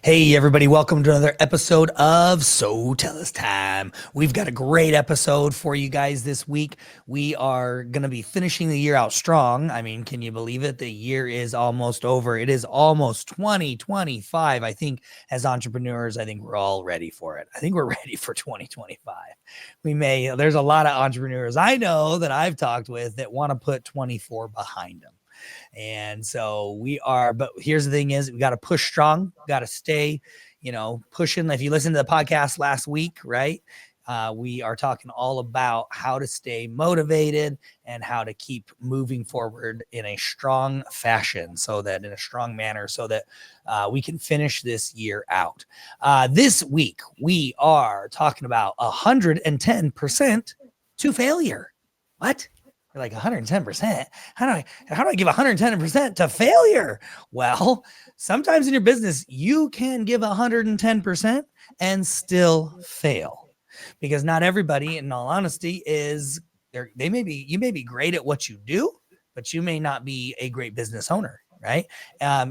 Hey, everybody, welcome to another episode of So Tell Us Time. We've got a great episode for you guys this week. We are going to be finishing the year out strong. I mean, can you believe it? The year is almost over. It is almost 2025. I think as entrepreneurs, I think we're all ready for it. I think we're ready for 2025. There's a lot of entrepreneurs I know that I've talked with that want to put 24 behind them. And so we are, but here's the thing is we got to push strong, got to stay, pushing. If you listen to the podcast last week, right? We are talking all about how to stay motivated and how to keep moving forward in a strong fashion so that we can finish this year out. This week, we are talking about 110% to failure. What? Like 110%. How do I give 110% to failure? Well, sometimes in your business, you can give 110% and still fail, because not everybody, in all honesty, is there. You may be great at what you do, but you may not be a great business owner, right?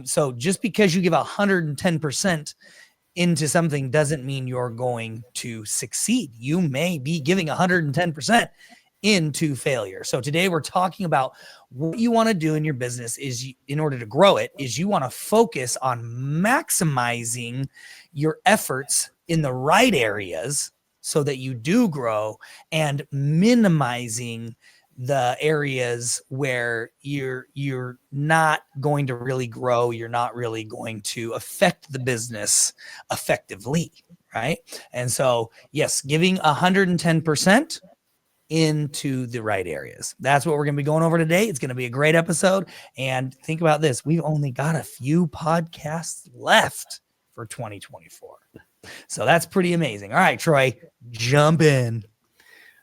So just because you give 110% into something doesn't mean you're going to succeed. You may be giving 110% into failure. So today we're talking about what you want to do in your business in order to grow it, is you want to focus on maximizing your efforts in the right areas so that you do grow, and minimizing the areas where you're not going to really grow, you're not really going to affect the business effectively, right? And so, yes, giving 110% into the right areas. That's what we're going to be going over today. It's going to be a great episode. And think about this. We've only got a few podcasts left for 2024. So that's pretty amazing. All right, Troy, jump in.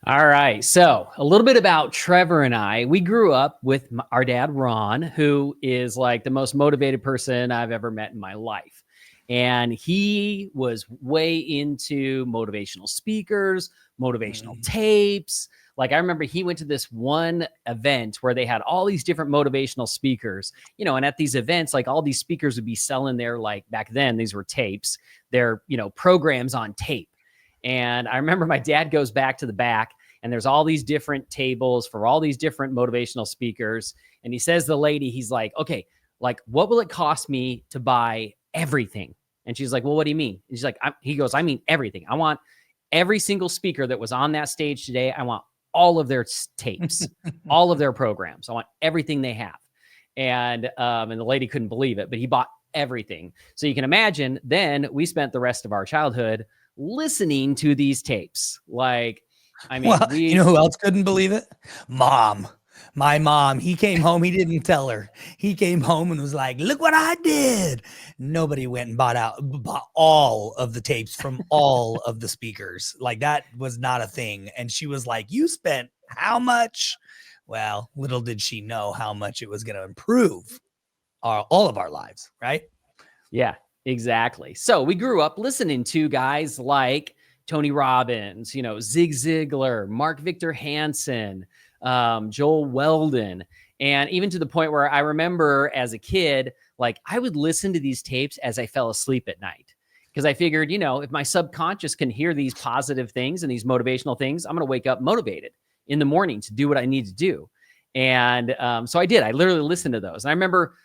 All right. So a little bit about Trevor and I. We grew up with our dad, Ron, who is like the most motivated person I've ever met in my life. And he was way into motivational speakers, motivational tapes. Like, I remember he went to this one event where they had all these different motivational speakers, and at these events, like, all these speakers would be selling their, like, back then, these were tapes, their, programs on tape. And I remember my dad goes back to the back, and there's all these different tables for all these different motivational speakers. And he says to the lady, he's like, okay, like, what will it cost me to buy everything? And she's like, well, what do you mean? And she's like, he goes, I mean everything. I want every single speaker that was on that stage today. I want all of their tapes, all of their programs. I want everything they have. And the lady couldn't believe it, but he bought everything. So you can imagine, then we spent the rest of our childhood listening to these tapes. Like, I mean, you know who else couldn't believe it? Mom. My mom, he came home. He didn't tell her. He came home and was like, look what I did. Nobody went and bought all of the tapes from all of the speakers. Like, that was not a thing. And she was like, you spent how much? Well, little did she know how much it was going to improve all of our lives, right? Yeah, exactly. So we grew up listening to guys like Tony Robbins, Zig Ziglar, Mark Victor Hansen, Joel Weldon. And even to the point where I remember as a kid, like, I would listen to these tapes as I fell asleep at night, because I figured, if my subconscious can hear these positive things and these motivational things, I'm going to wake up motivated in the morning to do what I need to do. And so I did. I literally listened to those. And I remember,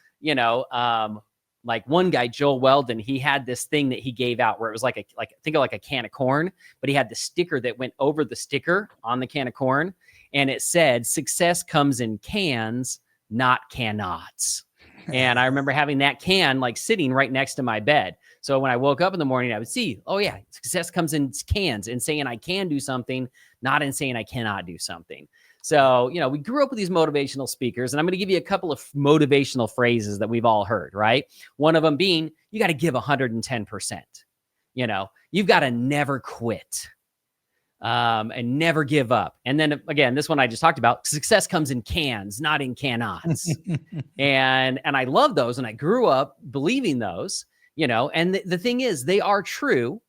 like, one guy, Joel Weldon, he had this thing that he gave out where it was think of like a can of corn, but he had the sticker that went over the sticker on the can of corn. And it said, success comes in cans, not cannots. And I remember having that can, like, sitting right next to my bed. So when I woke up in the morning, I would see, oh yeah, success comes in cans, and saying I can do something, not in saying I cannot do something. So, we grew up with these motivational speakers, and I'm going to give you a couple of motivational phrases that we've all heard, right? One of them being, you got to give 110%. You've got to never quit. And never give up. And then again, this one I just talked about, success comes in cans, not in cannots. and I love those. And I grew up believing those, and the thing is, they are true.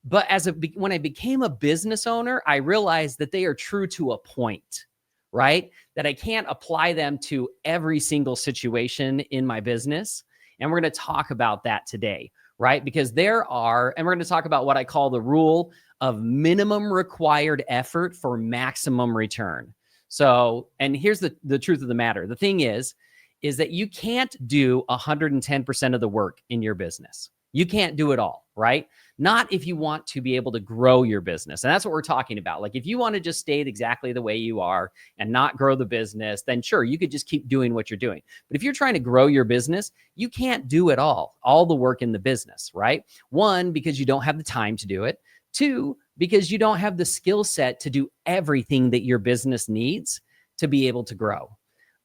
But when I became a business owner, I realized that they are true to a point, right? That I can't apply them to every single situation in my business. And we're going to talk about that today. right? Because there are, and we're going to talk about what I call the rule of minimum required effort for maximum return. So, and here's the truth of the matter. The thing is that you can't do 110% of the work in your business. You can't do it all, right? Not if you want to be able to grow your business. And that's what we're talking about. Like if you want to just stay exactly the way you are and not grow the business, then sure, you could just keep doing what you're doing. But if you're trying to grow your business, you can't do it all the work in the business, right? One, because you don't have the time to do it. Two, because you don't have the skill set to do everything that your business needs to be able to grow.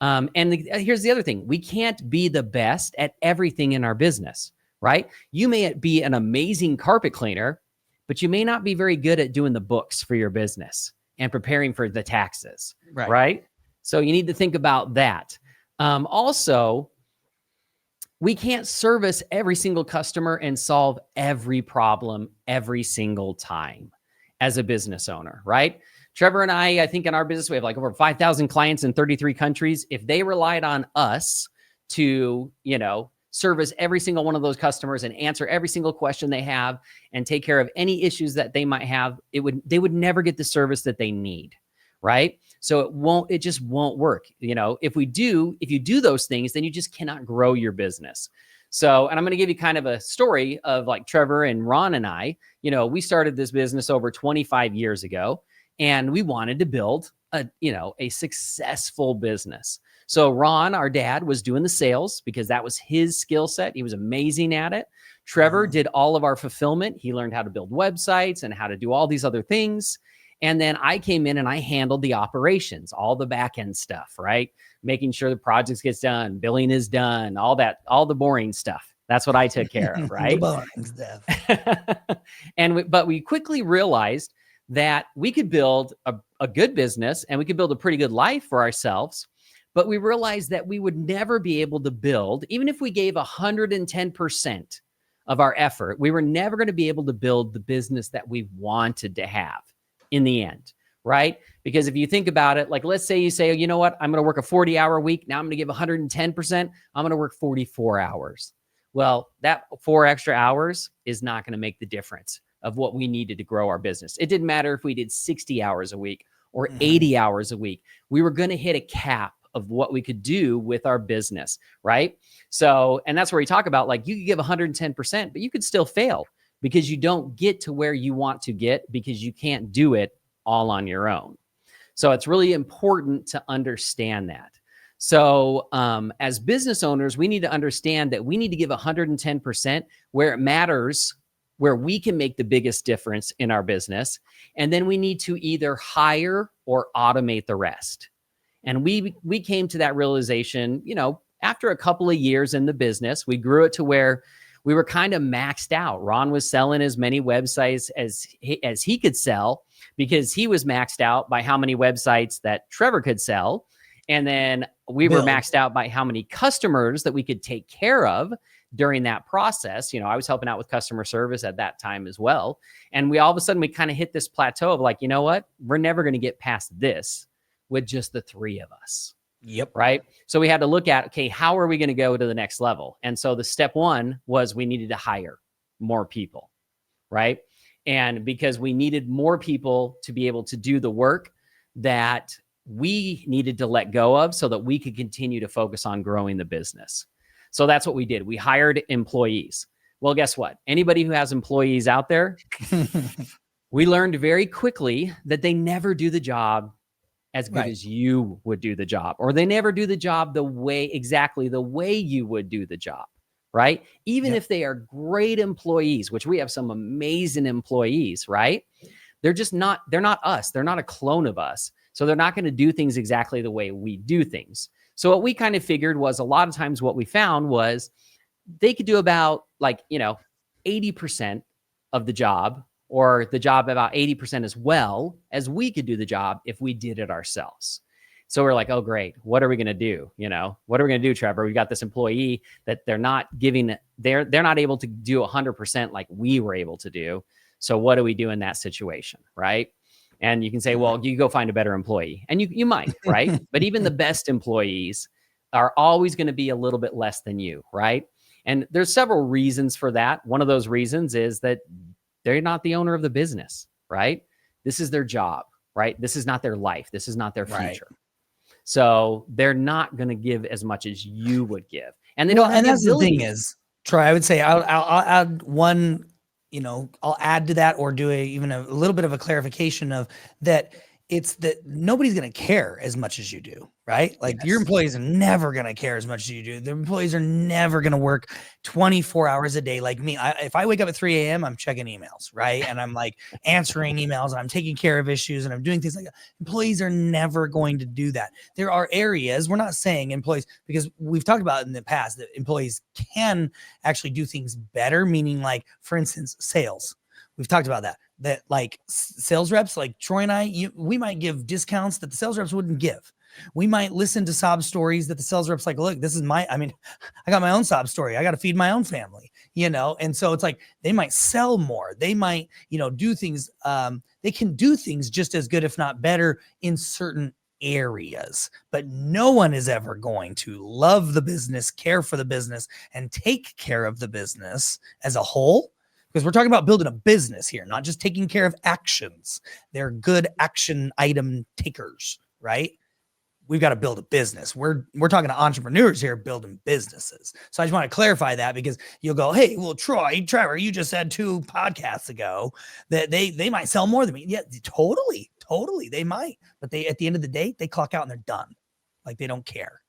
Here's the other thing. We can't be the best at everything in our business, right? You may be an amazing carpet cleaner, but you may not be very good at doing the books for your business and preparing for the taxes, right? So you need to think about that. Also, we can't service every single customer and solve every problem every single time as a business owner, right? Trevor and I think in our business, we have like over 5,000 clients in 33 countries. If they relied on us to, service every single one of those customers and answer every single question they have and take care of any issues that they might have, they would never get the service that they need, right? So it just won't work. If you do those things, then you just cannot grow your business. So, and I'm going to give you kind of a story of like Trevor and Ron and I, we started this business over 25 years ago. And we wanted to build a successful business. So Ron, our dad, was doing the sales because that was his skill set. He was amazing at it. Trevor did all of our fulfillment. He learned how to build websites and how to do all these other things. And then I came in and I handled the operations, all the back end stuff, right? Making sure the projects gets done, billing is done, all the boring stuff. That's what I took care of, right? The boring stuff. But we quickly realized that we could build a good business and we could build a pretty good life for ourselves. But we realized that we would never be able to build, even if we gave 110% of our effort, we were never going to be able to build the business that we wanted to have in the end, right? Because if you think about it, like let's say you say, you know what, I'm going to work a 40-hour week. Now I'm going to give 110%. I'm going to work 44 hours. Well, that 4 extra hours is not going to make the difference of what we needed to grow our business. It didn't matter if we did 60 hours a week or 80 hours a week. We were going to hit a cap of what we could do with our business, right? So, and that's where we talk about like you could give 110%, but you could still fail because you don't get to where you want to get because you can't do it all on your own. So it's really important to understand that. So as business owners, we need to understand that we need to give 110% where it matters, where we can make the biggest difference in our business. And then we need to either hire or automate the rest. And we came to that realization, after a couple of years in the business. We grew it to where we were kind of maxed out. Ron was selling as many websites as he could sell because he was maxed out by how many websites that Trevor could sell. And then we were maxed out by how many customers that we could take care of during that process. I was helping out with customer service at that time as well. And we all of a sudden, we kind of hit this plateau of like, you know what? We're never going to get past this with just the three of us. Yep. Right. So we had to look at, okay, how are we going to go to the next level? And so the step one was we needed to hire more people. Right. And because we needed more people to be able to do the work that we needed to let go of so that we could continue to focus on growing the business. So that's what we did. We hired employees. Well, guess what? Anybody who has employees out there, we learned very quickly that they never do the job as good as you would do the job, or they never do the job exactly the way you would do the job, right? Even if they are great employees, which we have some amazing employees, right? They're not us. They're not a clone of us. So they're not going to do things exactly the way we do things. So what we kind of figured was a lot of times what we found was they could do about 80% of the job, or the job about 80% as well as we could do the job if we did it ourselves. So we're like, oh, great. What are we going to do? What are we going to do, Trevor? We've got this employee that they're not able to do 100% like we were able to do. So what do we do in that situation? Right. And you can say, well, you go find a better employee, and you might, right? But even the best employees are always going to be a little bit less than you, right? And there's several reasons for that. One of those reasons is that they're not the owner of the business, right? This is their job, right? This is not their life. This is not their future. So they're not going to give as much as you would give. And they don't have the ability. That's the thing is, Troy, I would say I'll add one, I'll add to that or do even a little bit of a clarification of that. It's that nobody's going to care as much as you do, right? Like your employees are never going to care as much as you do. The employees are never going to work 24 hours a day like me. If I wake up at 3 a.m., I'm checking emails, right? And I'm like answering emails and I'm taking care of issues and I'm doing things like that. Employees are never going to do that. There are areas, we're not saying employees, because we've talked about in the past that employees can actually do things better, meaning like, for instance, sales. We've talked about that like sales reps, like Troy and I, we might give discounts that the sales reps wouldn't give. We might listen to sob stories that the sales reps like, look, this is I got my own sob story. I got to feed my own family, And so it's like, they might sell more. They might, do things. They can do things just as good, if not better, in certain areas, but no one is ever going to love the business, care for the business, and take care of the business as a whole. Because we're talking about building a business here, not just taking care of actions. They're good action item takers, right? We've got to build a business. We're talking to entrepreneurs here building businesses. So I just want to clarify that, because you'll go, hey, well, Trevor, you just said 2 podcasts ago that they might sell more than me. Yeah, totally. They might. But at the end of the day, they clock out and they're done. Like they don't care.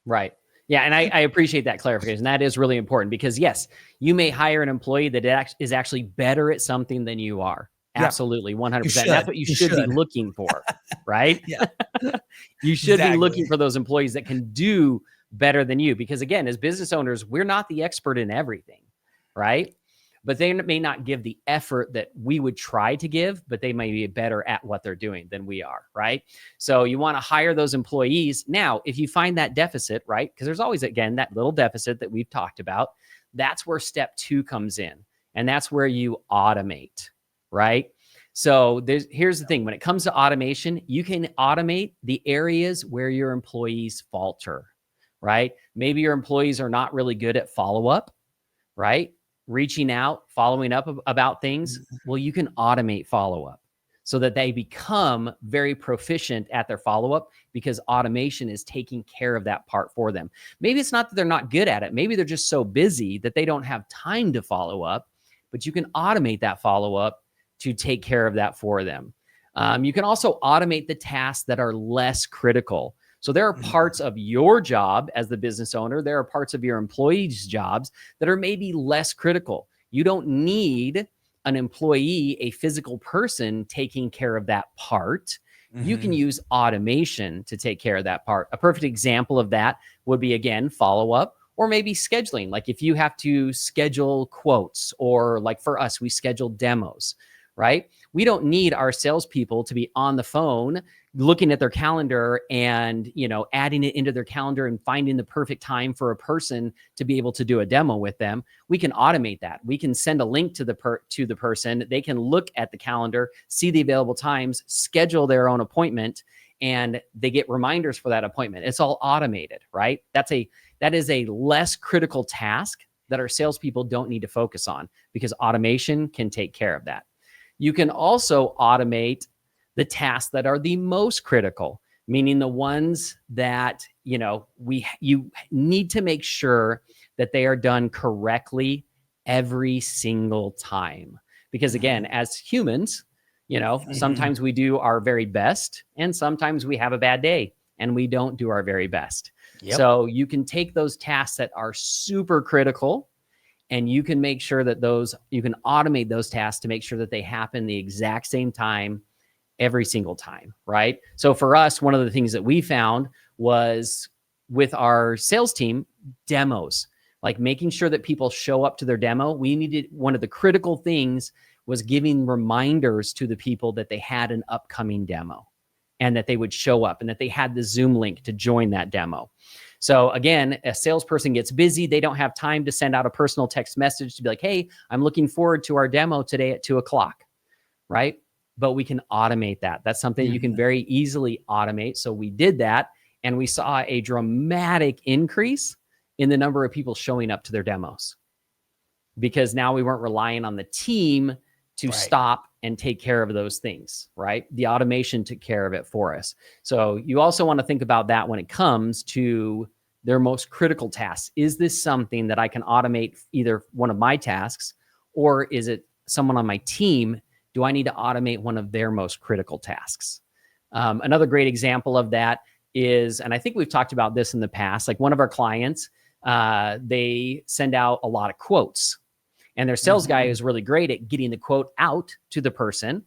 Right. Yeah. And I appreciate that clarification. That is really important, because yes, you may hire an employee that is actually better at something than you are. Absolutely. 100%. That's what you should be looking for, right? Yeah. You should be looking for those employees that can do better than you, because again, as business owners, we're not the expert in everything, right? But they may not give the effort that we would try to give, but they may be better at what they're doing than we are, right? So you want to hire those employees. Now, if you find that deficit, right? Because there's always, again, that little deficit that we've talked about. That's where step 2 comes in. And that's where you automate, right? So here's the thing. When it comes to automation, you can automate the areas where your employees falter, right? Maybe your employees are not really good at follow-up, right? Reaching out, following up about things. Well, you can automate follow-up so that they become very proficient at their follow-up, because automation is taking care of that part for them. Maybe it's not that they're not good at it. Maybe they're just so busy that they don't have time to follow up, but you can automate that follow-up to take care of that for them. You can also automate the tasks that are less critical. So there are parts of your job as the business owner, there are parts of your employees' jobs that are maybe less critical. You don't need an employee, a physical person, taking care of that part. You can use automation to take care of that part. A perfect example of that would be, again, follow-up, or maybe scheduling. Like if you have to schedule quotes, or like for us, we schedule demos, right? We don't need our salespeople to be on the phone looking at their calendar and, adding it into their calendar and finding the perfect time for a person to be able to do a demo with them. We can automate that. We can send a link to the person. They can look at the calendar, see the available times, schedule their own appointment, and they get reminders for that appointment. It's all automated, right? That is a less critical task that our salespeople don't need to focus on, because automation can take care of that. You can also automate the tasks that are the most critical, meaning the ones that, you need to make sure that they are done correctly every single time. Because again, as humans, sometimes we do our very best and sometimes we have a bad day and we don't do our very best. Yep. So you can take those tasks that are super critical, and you can make sure that you can automate those tasks to make sure that they happen the exact same time every single time, right? So for us, one of the things that we found was with our sales team, demos, like making sure that people show up to their demo. One of the critical things was giving reminders to the people that they had an upcoming demo and that they would show up and that they had the Zoom link to join that demo. So again, a salesperson gets busy. They don't have time to send out a personal text message to be like, hey, I'm looking forward to our demo today at 2:00, right? But we can automate that. That's something you can very easily automate. So we did that, and we saw a dramatic increase in the number of people showing up to their demos, because now we weren't relying on the team to stop and take care of those things, right? The automation took care of it for us. So you also want to think about that when it comes to their most critical tasks. Is this something that I can automate, either one of my tasks, or is it someone on my team? Do I need to automate one of their most critical tasks? Another great example of that is, and I think we've talked about this in the past, like one of our clients, they send out a lot of quotes, and their sales guy is really great at getting the quote out to the person,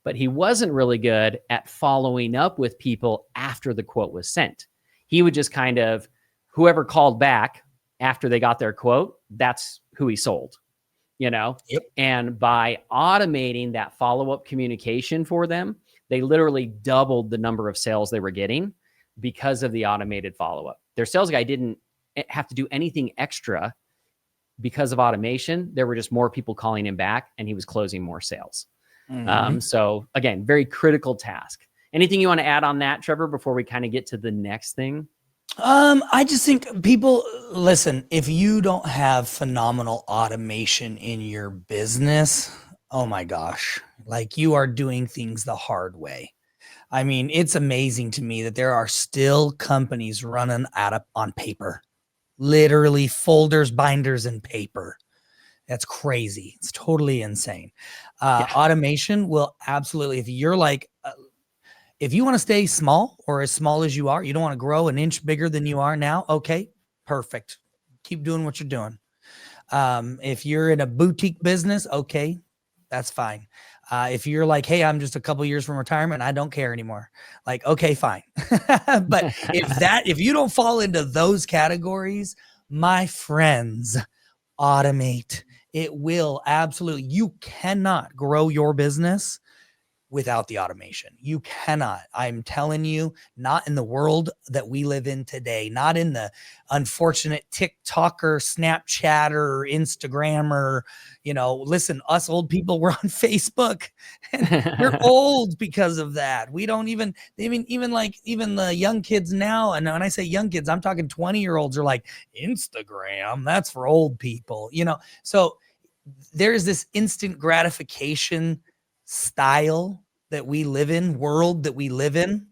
but he wasn't really good at following up with people after the quote was sent. He would just kind of, whoever called back after they got their quote, that's who he sold, you know? Yep. And by automating that follow-up communication for them, they literally doubled the number of sales they were getting because of the automated follow-up. Their sales guy didn't have to do anything extra because of automation. There were just more people calling him back, and he was closing more sales. So again, very critical task. Anything you want to add on that, Trevor, before we kind of get to the next thing? I just think people, listen, if you don't have phenomenal automation in your business, oh my gosh, like you are doing things the hard way. I mean, it's amazing to me that there are still companies running on paper, literally folders, binders, and paper. That's crazy. It's totally insane. Automation will absolutely, if you're like, if you want to stay small or as small as you are, you don't want to grow an inch bigger than you are now. Okay, perfect. Keep doing what you're doing. If you're in a boutique business, okay, that's fine. If you're like, hey, I'm just a couple years from retirement, I don't care anymore. Like, okay, fine. But if you don't fall into those categories, my friends, automate. It will absolutely. You cannot grow your business without the automation. You cannot. I'm telling you, not in the world that we live in today, not in the unfortunate TikToker, Snapchatter, Instagrammer, listen, us old people, we're on Facebook and we're old because of that. We don't even the young kids now. And when I say young kids, I'm talking 20-year-olds are like, Instagram, that's for old people, So there's this instant gratification style that we live in, world that we live in,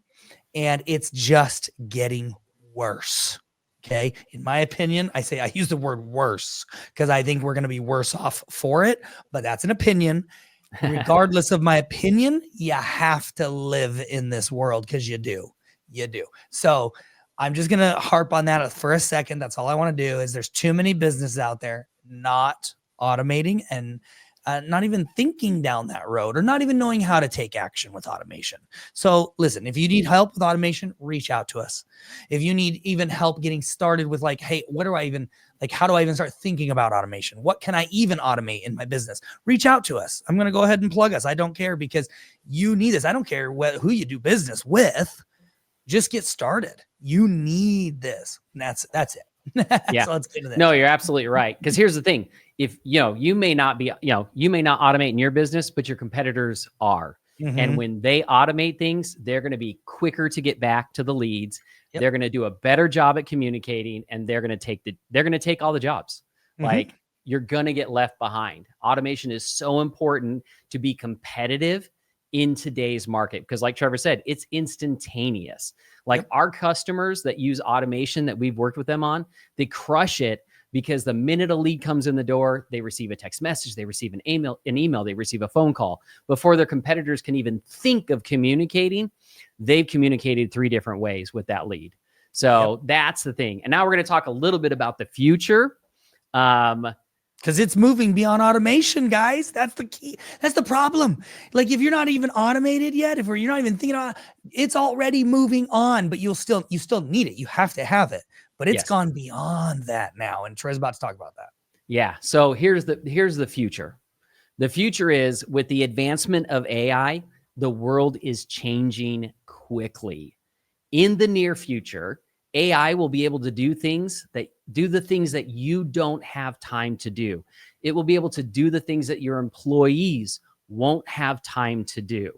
and it's just getting worse. Okay. In my opinion, I use the word worse because I think we're going to be worse off for it, but that's an opinion. Regardless of my opinion, you have to live in this world because you do. So I'm just going to harp on that for a second. That's all I want to do. Is there's too many businesses out there not automating and not even thinking down that road, or not even knowing how to take action with automation. So listen, if you need help with automation, reach out to us. If you need even help getting started with like, hey, how do I even start thinking about automation? What can I even automate in my business? Reach out to us. I'm going to go ahead and plug us. I don't care, because you need this. I don't care who you do business with. Just get started. You need this. And that's it. Yeah. So let's get into that. No, you're absolutely right. Because here's the thing. If you may not automate in your business, but your competitors are. And when they automate things, they're going to be quicker to get back to the leads. Yep. They're going to do a better job at communicating, and they're going to take all the jobs. Like, you're going to get left behind. Automation is so important to be competitive in today's market, because like Trevor said, it's instantaneous. Like our customers that use automation that we've worked with them on, they crush it, because the minute a lead comes in the door, they receive a text message, they receive an email, they receive a phone call. Before their competitors can even think of communicating, they've communicated 3 different ways with that lead. So that's the thing. And now we're going to talk a little bit about the future. Because it's moving beyond automation, guys. That's the key. That's the problem. Like, if you're not even automated yet, if you're not even thinking about it, it's already moving on, but you still need it. You have to have it, but it's gone beyond that now. And Trey's about to talk about that. Yeah. So here's the future. The future is, with the advancement of AI, the world is changing quickly. In the near future, AI will be able to do the things that you don't have time to do. It will be able to do the things that your employees won't have time to do,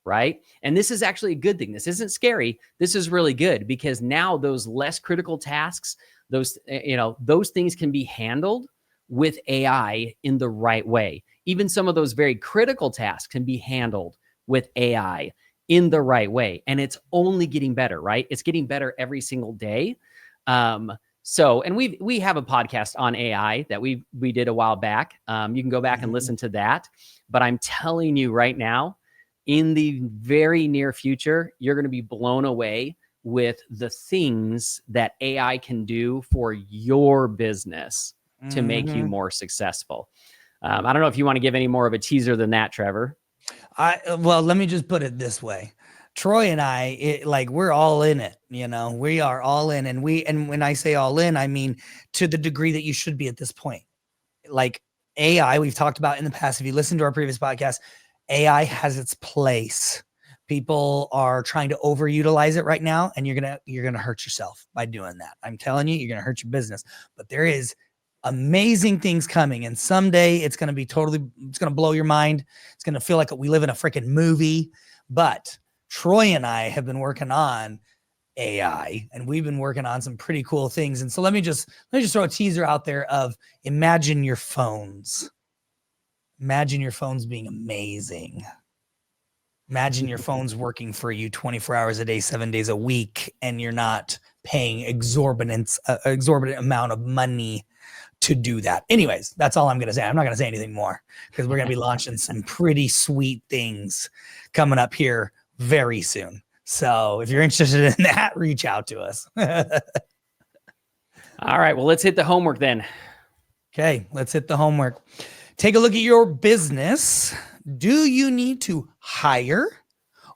right? And this is actually a good thing. This isn't scary. This is really good, because now those less critical tasks, those things can be handled with AI in the right way. Even some of those very critical tasks can be handled with AI in the right way. And it's only getting better, right? It's getting better every single day. And we have a podcast on AI that we did a while back. You can go back and listen to that. But I'm telling you right now, in the very near future, you're going to be blown away with the things that AI can do for your business to make you more successful. I don't know if you want to give any more of a teaser than that, Trevor. Well, let me just put it this way. Troy and I, we're all in it, we are all in. And when I say all in, I mean, to the degree that you should be at this point. Like AI, we've talked about in the past. If you listen to our previous podcast, AI has its place. People are trying to overutilize it right now, and you're going to hurt yourself by doing that. I'm telling you, you're going to hurt your business, but there is amazing things coming. And someday it's going to blow your mind. It's going to feel like we live in a freaking movie. But Troy and I have been working on AI, and we've been working on some pretty cool things. And so let me just throw a teaser out there of imagine your phones. Imagine your phones being amazing. Imagine your phone's working for you 24 hours a day, 7 days a week, and you're not paying exorbitant amount of money to do that. Anyways, that's all I'm going to say. I'm not going to say anything more because we're going to be launching some pretty sweet things coming up here very soon. So if you're interested in that, reach out to us. All right. Well, let's hit the homework then. Okay, let's hit the homework. Take a look at your business. Do you need to hire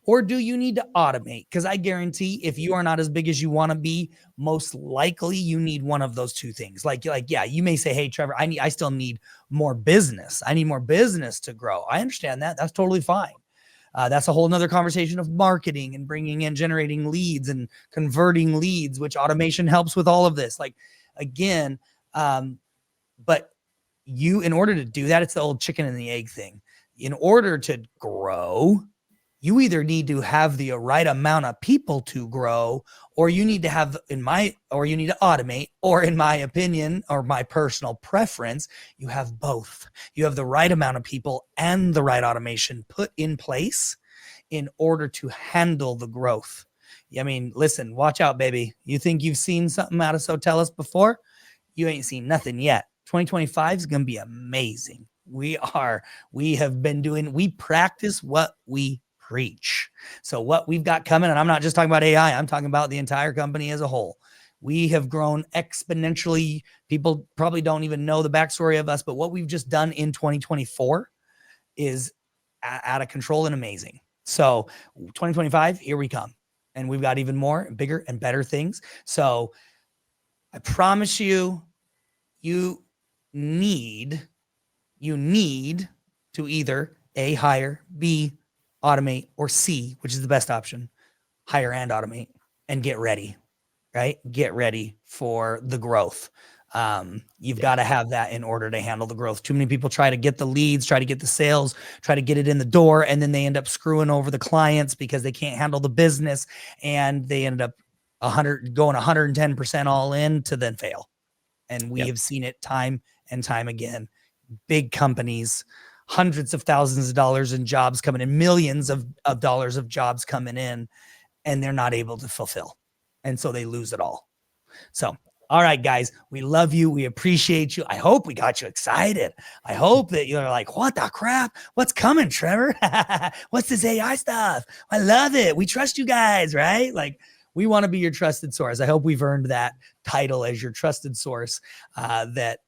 or do you need to automate? Because I guarantee if you are not as big as you want to be, most likely you need one of those two things. Yeah, you may say, hey, Trevor, I still need more business. I need more business to grow. I understand that. That's totally fine. That's a whole nother conversation of marketing and bringing in, generating leads and converting leads, which automation helps with all of this. But in order to do that, it's the old chicken and the egg thing. In order to grow, you either need to have the right amount of people to grow, or you need to automate, or in my opinion, or my personal preference, you have both. You have the right amount of people and the right automation put in place in order to handle the growth. I mean, listen, watch out, baby. You think you've seen something out of Sotellus before? You ain't seen nothing yet. 2025 is going to be amazing. We practice what we preach. So what we've got coming, and I'm not just talking about AI, I'm talking about the entire company as a whole. We have grown exponentially. People probably don't even know the backstory of us, but what we've just done in 2024 is out of control and amazing. So 2025, here we come. And we've got even more, bigger and better things. So I promise you, you need to either A, hire, B, automate, or C, which is the best option, hire and automate and get ready, right? Get ready for the growth. You've got to have that in order to handle the growth. Too many people try to get the leads, try to get the sales, try to get it in the door, and then they end up screwing over the clients because they can't handle the business, and they end up going 110% all in to then fail. And we have seen it time and time again. Big companies, hundreds of thousands of dollars in jobs coming in, millions of dollars of jobs coming in, and they're not able to fulfill. And so they lose it all. So, all right, guys, we love you. We appreciate you. I hope we got you excited. I hope that you're like, what the crap? What's coming, Trevor? What's this AI stuff? I love it. We trust you guys, right? Like, we want to be your trusted source. I hope we've earned that title as your trusted source, that,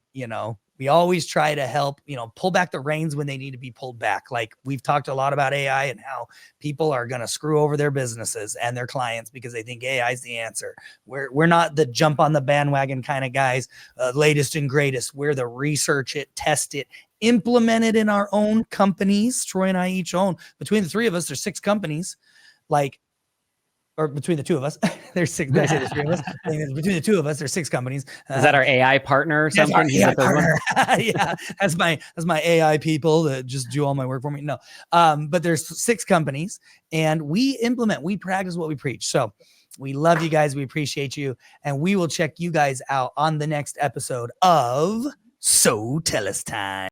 we always try to help, pull back the reins when they need to be pulled back. Like, we've talked a lot about AI and how people are going to screw over their businesses and their clients because they think AI is the answer. We're not the jump on the bandwagon kind of guys, latest and greatest. We're the research it, test it, implement it in our own companies. Troy and I each own, between the three of us, there's 6 companies, or between the two of us, there's 6. Did I say the three of us? Between the two of us, there's 6 companies. Is that our AI partner or something? That's our AI partner. Yeah, that's my AI people that just do all my work for me. No, but there's 6 companies, and we practice what we preach. So We love you guys. We appreciate you. And we will check you guys out on the next episode of So Tell Us Time.